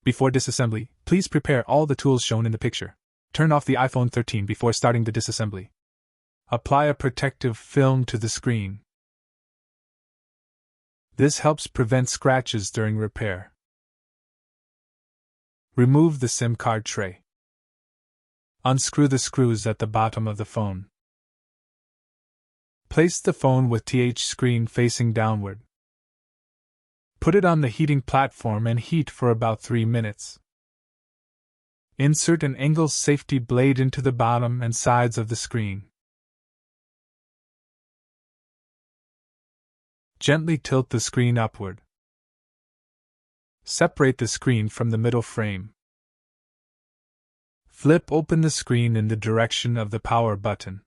Before disassembly, please prepare all the tools shown in the picture. Turn off the iPhone 13 before starting the disassembly. Apply a protective film to the screen. This helps prevent scratches during repair. Remove the SIM card tray. Unscrew the screws at the bottom of the phone. Place the phone with TH screen facing downward. Put it on the heating platform and heat for about 3 minutes. Insert an angle safety blade into the bottom and sides of the screen. Gently tilt the screen upward. Separate the screen from the middle frame. Flip open the screen in the direction of the power button.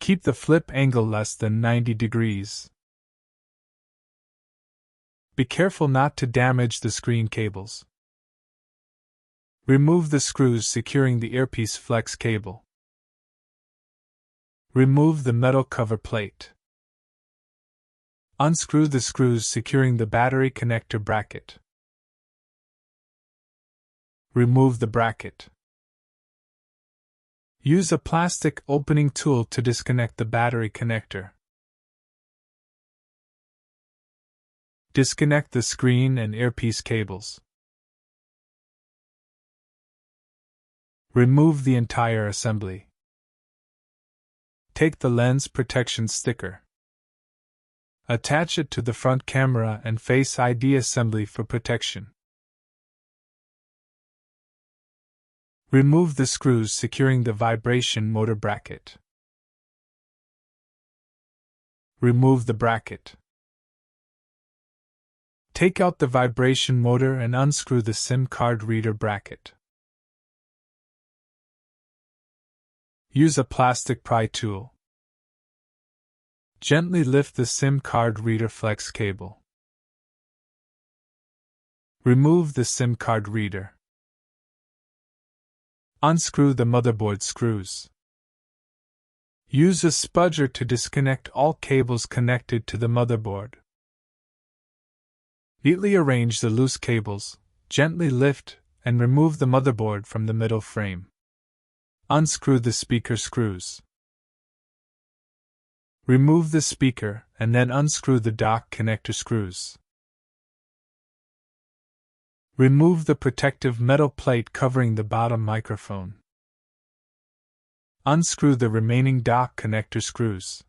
Keep the flip angle less than 90 degrees. Be careful not to damage the screen cables. Remove the screws securing the earpiece flex cable. Remove the metal cover plate. Unscrew the screws securing the battery connector bracket. Remove the bracket. Use a plastic opening tool to disconnect the battery connector. Disconnect the screen and earpiece cables. Remove the entire assembly. Take the lens protection sticker. Attach it to the front camera and Face ID assembly for protection. Remove the screws securing the vibration motor bracket. Remove the bracket. Take out the vibration motor and unscrew the SIM card reader bracket. Use a plastic pry tool. Gently lift the SIM card reader flex cable. Remove the SIM card reader. Unscrew the motherboard screws. Use a spudger to disconnect all cables connected to the motherboard. Neatly arrange the loose cables, gently lift, and remove the motherboard from the middle frame. Unscrew the speaker screws. Remove the speaker and then unscrew the dock connector screws. Remove the protective metal plate covering the bottom microphone. Unscrew the remaining dock connector screws.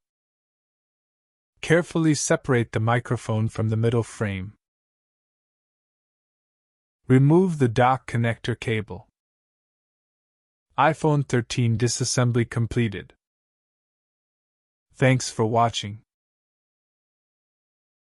Carefully separate the microphone from the middle frame. Remove the dock connector cable. iPhone 13 disassembly completed. Thanks for watching.